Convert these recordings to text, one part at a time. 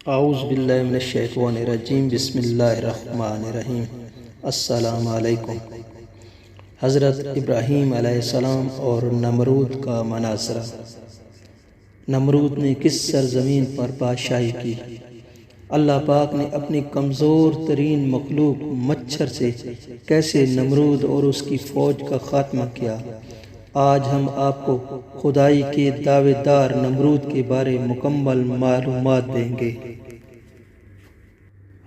اعوذ باللہ من الشیطان الرجیم بسم اللہ الرحمن الرحیم۔ السلام علیکم۔ حضرت ابراہیم علیہ السلام اور نمرود کا مناظرہ۔ نمرود نے کس سرزمین پر بادشاہی کی؟ اللہ پاک نے اپنی کمزور ترین مخلوق مچھر سے کیسے نمرود اور اس کی فوج کا خاتمہ کیا؟ آج ہم آپ کو خدائی کے دعوے دار نمرود کے بارے مکمل معلومات دیں گے۔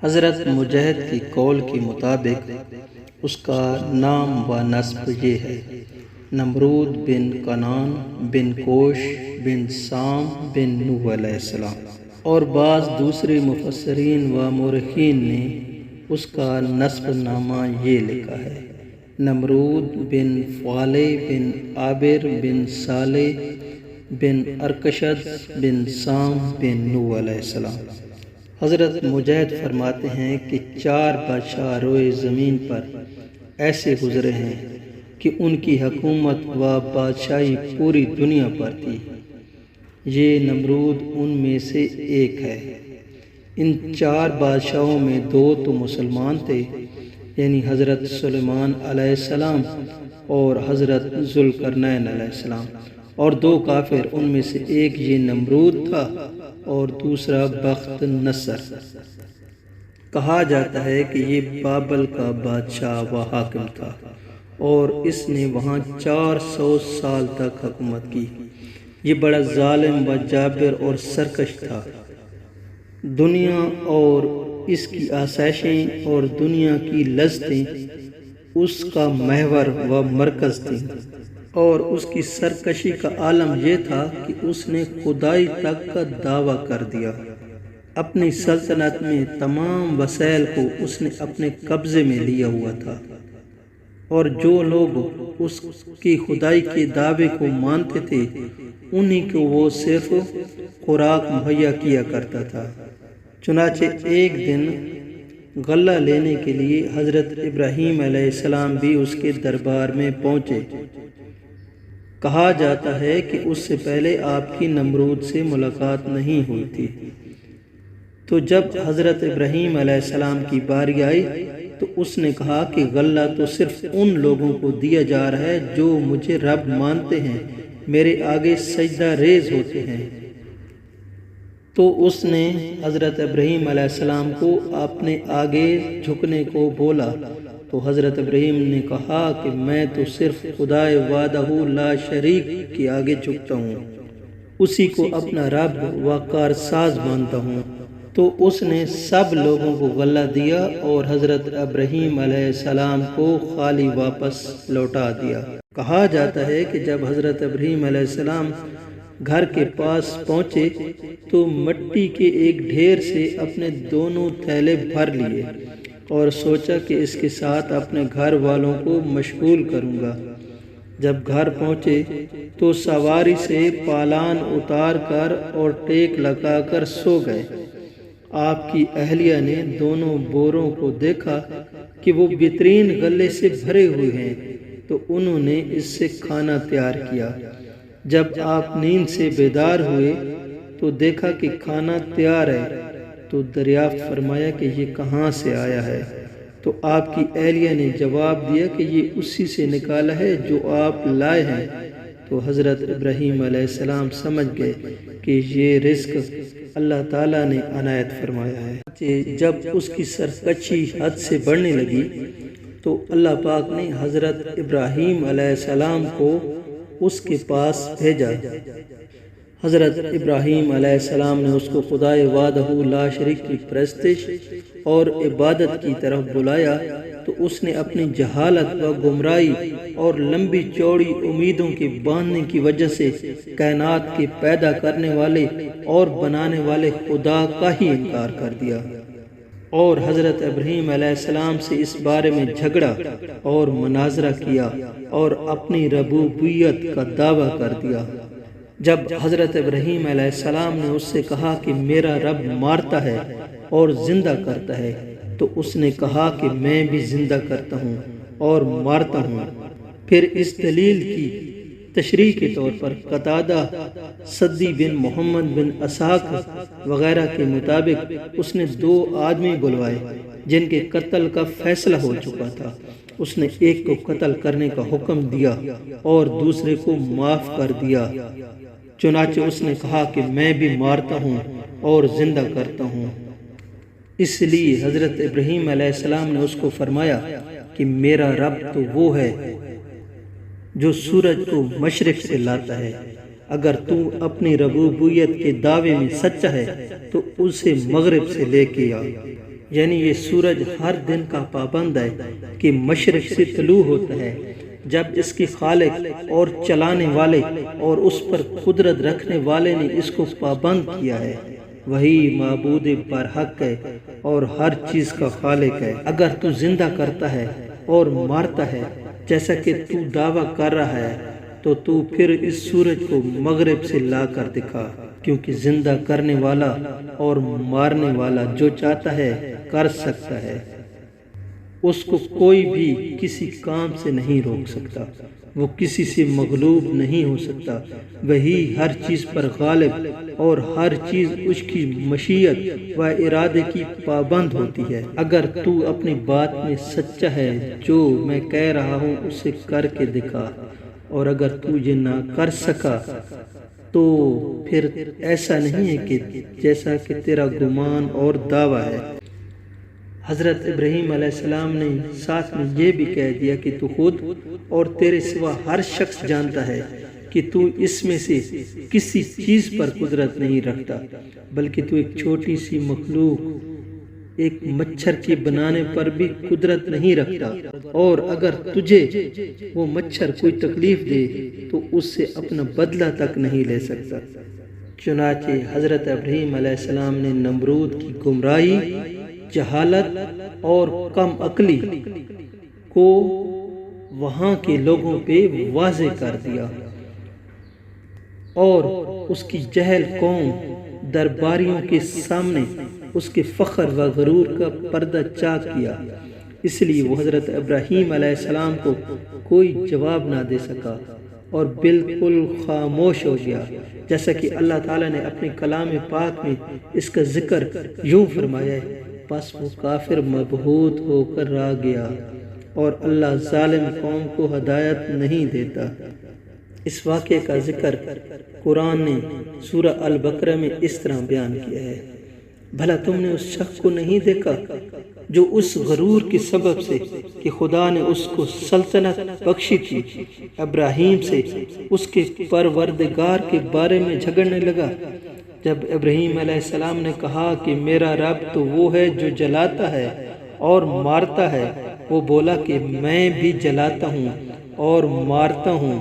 حضرت مجاہد کی قول کے مطابق اس کا نام و نسب یہ ہے: نمرود بن کنان بن کوش بن سام بن نوح علیہ السلام، اور بعض دوسرے مفسرین و مورخین نے اس کا نسب نامہ یہ لکھا ہے: نمرود بن فالح بن عابر بن صالح بن ارکشد بن سام بن نوح علیہ السلام۔ حضرت مجاہد فرماتے ہیں کہ 4 بادشاہ روئے زمین پر ایسے گزرے ہیں کہ ان کی حکومت و بادشاہی پوری دنیا پر تھی۔ یہ نمرود ان میں سے ایک ہے۔ ان 4 بادشاہوں میں 2 تو مسلمان تھے، یعنی حضرت سلیمان علیہ السلام اور حضرت ذوالقرنین علیہ السلام، اور 2 کافر، ان میں سے ایک یہ نمرود تھا اور دوسرا بخت نصر۔ کہا جاتا ہے کہ یہ بابل کا بادشاہ و حاکم تھا اور اس نے وہاں 400 سال تک حکومت کی۔ یہ بڑا ظالم و جابر اور سرکش تھا۔ دنیا اور اس کی آسائشیں اور دنیا کی لذتیں اس کا محور و مرکز تھیں، اور اس کی سرکشی کا عالم یہ تھا کہ اس نے خدائی تک کا دعویٰ کر دیا۔ اپنی سلطنت میں تمام وسائل کو اس نے اپنے قبضے میں لیا ہوا تھا، اور جو لوگ اس کی خدائی کے دعوے کو مانتے تھے انہی کو وہ صرف خوراک مہیا کیا کرتا تھا۔ چنانچہ ایک دن غلہ لینے کے لیے حضرت ابراہیم علیہ السلام بھی اس کے دربار میں پہنچے۔ کہا جاتا ہے کہ اس سے پہلے آپ کی نمرود سے ملاقات نہیں ہوئی تھی۔ تو جب حضرت ابراہیم علیہ السلام کی باری آئی تو اس نے کہا کہ غلہ تو صرف ان لوگوں کو دیا جا رہا ہے جو مجھے رب مانتے ہیں، میرے آگے سجدہ ریز ہوتے ہیں۔ تو اس نے حضرت ابراہیم علیہ السلام کو اپنے آگے جھکنے کو بولا، تو حضرت ابراہیم نے کہا کہ میں تو صرف خدائے وحدہ لا شریک کے آگے جھکتا ہوں، اسی کو اپنا رب و کارساز مانتا ہوں۔ تو اس نے سب لوگوں کو غلہ دیا اور حضرت ابراہیم علیہ السلام کو خالی واپس لوٹا دیا۔ کہا جاتا ہے کہ جب حضرت ابراہیم علیہ السلام گھر کے پاس پہنچے تو مٹی کے ایک ڈھیر سے اپنے دونوں تھیلے بھر لیے اور سوچا کہ اس کے ساتھ اپنے گھر والوں کو مشغول کروں گا۔ جب گھر پہنچے تو سواری سے پالان اتار کر اور ٹیک لگا کر سو گئے۔ آپ کی اہلیہ نے دونوں بوروں کو دیکھا کہ وہ بہترین غلے سے بھرے ہوئے ہیں، تو انہوں نے اس سے کھانا تیار کیا۔ جب آپ نیند سے بیدار ہوئے تو دیکھا کہ کھانا تیار ہے، تو دریافت فرمایا کہ یہ کہاں سے آیا ہے؟ تو آپ کی اہلیہ نے جواب دیا کہ یہ اسی سے نکالا ہے جو آپ لائے ہیں۔ تو حضرت ابراہیم علیہ السلام سمجھ گئے کہ یہ رزق اللہ تعالیٰ نے عنایت فرمایا ہے۔ جب اس کی سرکشی حد سے بڑھنے لگی تو اللہ پاک نے حضرت ابراہیم علیہ السلام کو اس کے پاس بھیجا۔ حضرت ابراہیم علیہ السلام نے اس کو خدائے وحدہ لا شریک کی پرستش اور عبادت کی طرف بلایا، تو اس نے اپنی جہالت و گمراہی اور لمبی چوڑی امیدوں کے باندھنے کی وجہ سے کائنات کے پیدا کرنے والے اور بنانے والے خدا کا ہی انکار کر دیا، اور حضرت ابراہیم علیہ السلام سے اس بارے میں جھگڑا اور مناظرہ کیا اور اپنی ربوبیت کا دعویٰ کر دیا۔ جب حضرت ابراہیم علیہ السلام نے اس سے کہا کہ میرا رب مارتا ہے اور زندہ کرتا ہے، تو اس نے کہا کہ میں بھی زندہ کرتا ہوں اور مارتا ہوں۔ پھر اس دلیل کی تشریح کے طور پر قتادہ، صدی بن محمد بن اسحاق وغیرہ کے مطابق اس نے 2 آدمی بلوائے جن کے قتل کا فیصلہ ہو چکا تھا۔ اس نے ایک کو قتل کرنے کا حکم دیا اور دوسرے کو معاف کر دیا۔ چنانچہ اس نے کہا کہ میں بھی مارتا ہوں اور زندہ کرتا ہوں۔ اس لیے حضرت ابراہیم علیہ السلام نے اس کو فرمایا کہ میرا رب تو وہ ہے جو سورج کو مشرق سے لاتا ہے۔ اگر تو اپنی ربوبیت کے دعوے میں سچا ہے تو اسے مغرب سے لے کے آ، یعنی یہ سورج ہر دن کا پابند ہے کہ مشرق سے طلوع ہوتا ہے۔ جب اس کی خالق اور چلانے والے اور اس پر قدرت رکھنے والے نے اس کو پابند کیا ہے، وہی معبود برحق ہے اور ہر چیز کا خالق ہے۔ اگر تو زندہ کرتا ہے اور مارتا ہے جیسا کہ تو دعویٰ کر رہا ہے تو تو پھر اس سورج کو مغرب سے لا کر دکھا، کیونکہ زندہ کرنے والا اور مارنے والا جو چاہتا ہے کر سکتا ہے۔ اس کو کوئی بھی کسی کام سے نہیں روک سکتا، وہ کسی سے مغلوب نہیں ہو سکتا، وہی ہر چیز پر غالب اور ہر چیز اس کی مشیت و ارادے کی پابند ہوتی ہے۔ اگر تو اپنی بات میں سچا ہے، جو میں کہہ رہا ہوں اسے کر کے دکھا، اور اگر تو یہ نہ کر سکا تو پھر ایسا نہیں ہے کہ جیسا کہ تیرا گمان اور دعویٰ ہے۔ حضرت ابراہیم علیہ السلام نے ساتھ میں یہ بھی کہہ دیا کہ تو خود اور تیرے سوا ہر شخص جانتا ہے کہ تو اس میں سے کسی چیز پر قدرت نہیں رکھتا، بلکہ تو ایک چھوٹی سی مخلوق، ایک مچھر کے بنانے پر بھی قدرت نہیں رکھتا، اور اگر تجھے وہ مچھر کوئی تکلیف دے تو اس سے اپنا بدلہ تک نہیں لے سکتا۔ چنانچہ حضرت ابراہیم علیہ السلام نے نمرود کی گمراہی، جہالت اور کم عقلی کو وہاں کے لوگوں پہ واضح کر دیا، اور اس کی جہل قوم درباریوں کے سامنے اس کے فخر و غرور کا پردہ چاک کیا۔ اس لیے وہ حضرت ابراہیم علیہ السلام کو کوئی جواب نہ دے سکا اور بالکل خاموش ہو گیا، جیسا کہ اللہ تعالیٰ نے اپنے کلام پاک میں اس کا ذکر یوں فرمایا ہے، پس وہ کافر مبہوت ہو کر رہ گیا، اور اللہ ظالم قوم کو ہدایت نہیں دیتا۔ اس واقعے کا ذکر قرآن نے سورہ البقرہ میں اس طرح بیان کیا ہے، بھلا تم نے اس شخص کو نہیں دیکھا جو اس غرور کے سبب سے کہ خدا نے اس کو سلطنت بخشی تھی، ابراہیم سے اس کے پروردگار کے بارے میں جھگڑنے لگا۔ جب ابراہیم علیہ السلام نے کہا کہ میرا رب تو وہ ہے جو جلاتا ہے اور مارتا ہے، وہ بولا کہ میں بھی جلاتا ہوں اور مارتا ہوں،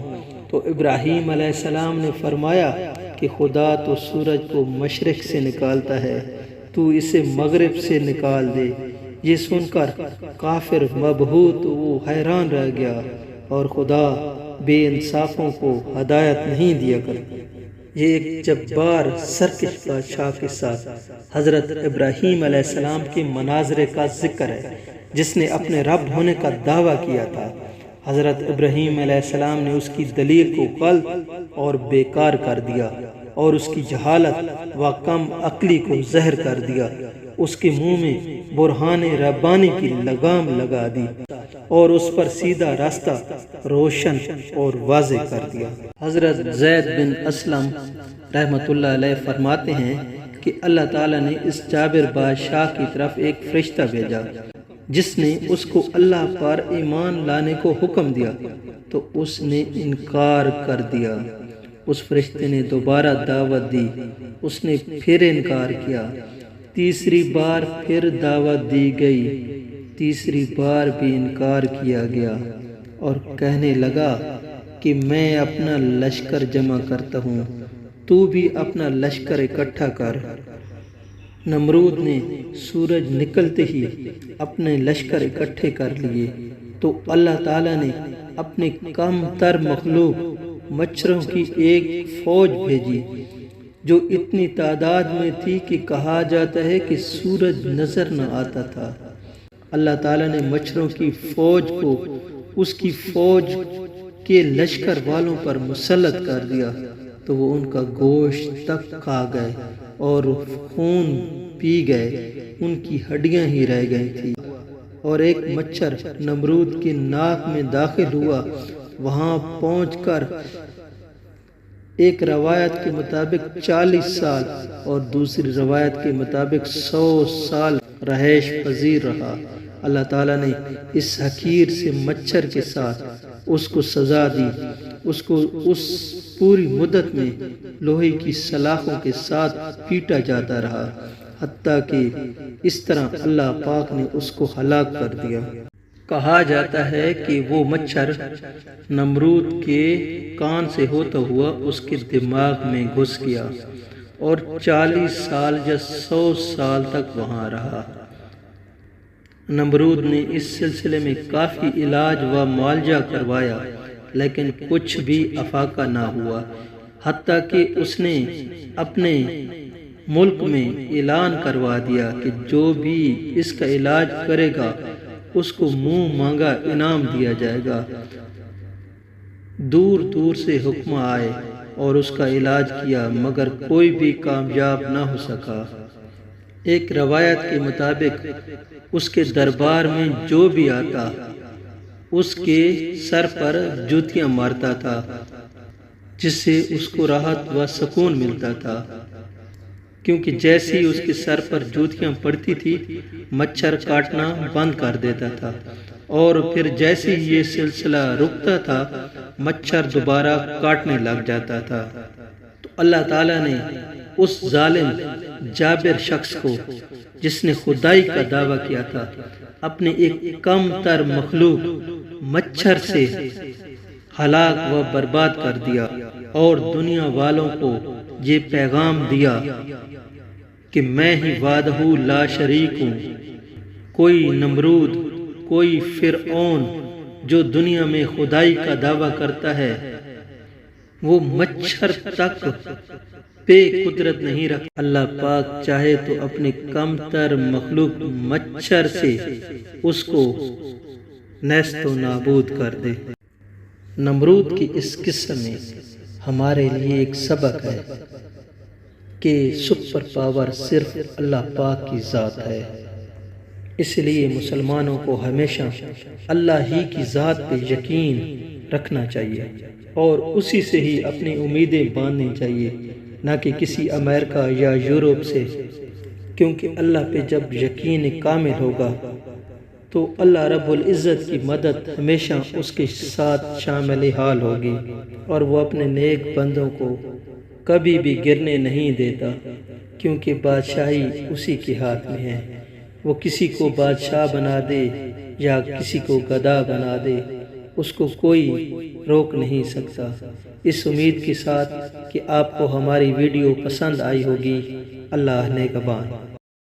تو ابراہیم علیہ السلام نے فرمایا کہ خدا تو سورج کو مشرق سے نکالتا ہے، تو اسے مغرب سے نکال دے۔ یہ سن کر کافر مبہوت وہ حیران رہ گیا، اور خدا بے انصافوں کو ہدایت نہیں دیا کرتا۔ یہ ایک جبار سرکش بادشاہ کے ساتھ حضرت ابراہیم علیہ السلام کے مناظرے کا ذکر ہے، جس نے اپنے رب ہونے کا دعویٰ کیا تھا۔ حضرت ابراہیم علیہ السلام نے اس کی دلیل کو غلط اور بیکار کر دیا، اور اس کی جہالت و کم عقلی کو زہر کر دیا، اس کے منہ میں برہان ربانی کی لگام لگا دی، اور اس پر سیدھا راستہ روشن اور واضح کر دیا۔ حضرت زید بن اسلم رحمۃ اللہ علیہ فرماتے ہیں کہ اللہ تعالیٰ نے اس جابر بادشاہ کی طرف ایک فرشتہ بھیجا جس نے اس کو اللہ پر ایمان لانے کو حکم دیا، تو اس نے انکار کر دیا۔ اس فرشتے نے دوبارہ دعوت دی، اس نے پھر انکار کیا، تیسری بار پھر دعوت دی گئی، تیسری بار بھی انکار کیا گیا، اور کہنے لگا کہ میں اپنا لشکر جمع کرتا ہوں، تو بھی اپنا لشکر اکٹھا کر۔ نمرود نے سورج نکلتے ہی اپنے لشکر اکٹھے کر لیے، تو اللہ تعالیٰ نے اپنے کم تر مخلوق مچھروں کی ایک فوج بھیجی جو اتنی تعداد میں تھی کہ کہا جاتا ہے کہ سورج نظر نہ آتا تھا۔ اللہ تعالیٰ نے مچھروں کی فوج کو اس کی فوج کے لشکر والوں پر مسلط کر دیا تو وہ ان کا گوشت تک کھا گئے اور خون پی گئے، ان کی ہڈیاں ہی رہ گئی تھی۔ اور ایک مچھر نمرود کی ناک میں داخل ہوا، وہاں پہنچ کر ایک روایت کے مطابق 40 سال اور دوسری روایت کے مطابق 100 سال رہائش پذیر رہا۔ اللہ تعالیٰ نے اس حقیر سے مچھر کے ساتھ اس کو سزا دی، اس کو اس پوری مدت میں لوہے کی سلاخوں کے ساتھ پیٹا جاتا رہا، حتیٰ کہ اس طرح اللہ پاک نے اس کو ہلاک کر دیا۔ کہا جاتا ہے کہ وہ مچھر نمرود کے کان سے ہوتا ہوا اس کے دماغ میں گھس گیا اور 40 سال یا 100 سال تک وہاں رہا۔ نمرود نے اس سلسلے میں کافی علاج و معالجہ کروایا، لیکن کچھ بھی افاقہ نہ ہوا، حتیٰ کہ اس نے اپنے ملک میں اعلان کروا دیا کہ جو بھی اس کا علاج کرے گا اس کو منہ مانگا انعام دیا جائے گا۔ دور دور سے حکم آئے اور اس کا علاج کیا، مگر کوئی بھی کامیاب نہ ہو سکا۔ ایک روایت کے مطابق اس کے دربار میں جو بھی آتا اس کے سر پر جوتیاں مارتا تھا، جس سے اس کو راحت و سکون ملتا تھا، کیونکہ جیسے ہی اس کے سر پر جوتیاں پڑتی تھی مچھر کاٹنا بند کر دیتا تھا، اور پھر جیسے ہی یہ سلسلہ رکتا تھا مچھر دوبارہ کاٹنے لگ جاتا تھا۔ تو اللہ تعالیٰ نے اس ظالم جابر شخص کو جس نے خدائی کا دعویٰ کیا تھا اپنے ایک کم تر مخلوق مچھر سے ہلاک و برباد کر دیا، اور دنیا والوں کو یہ پیغام دیا کہ میں ہی وحدہ لا شریک ہوں۔ کوئی نمرود، کوئی فرعون جو دنیا میں خدائی کا دعویٰ کرتا ہے وہ مچھر تک بے قدرت نہیں رکھ۔ اللہ پاک چاہے تو اپنے کم تر مخلوق مچھر سے اس کو نیست و نابود کر دے۔ نمرود کی اس قصے میں ہمارے لیے ایک سبق ہے کہ سپر پاور صرف اللہ پاک کی ذات ہے، اس لیے مسلمانوں کو ہمیشہ اللہ ہی کی ذات پہ یقین رکھنا چاہیے اور اسی سے ہی اپنی امیدیں باندھنی چاہیے، نہ کہ کسی امریکہ یا یورپ سے، کیونکہ اللہ پہ جب یقین کامل ہوگا تو اللہ رب العزت کی مدد ہمیشہ اس کے ساتھ شامل حال ہوگی، اور وہ اپنے نیک بندوں کو کبھی بھی گرنے نہیں دیتا، کیونکہ بادشاہی اسی کے ہاتھ میں ہے۔ وہ کسی کو بادشاہ بنا دے یا کسی کو گدھا بنا دے، اس کو کوئی روک نہیں سکتا۔ اس امید کے ساتھ کہ آپ کو ہماری ویڈیو پسند آئی ہوگی، اللہ نگہبان۔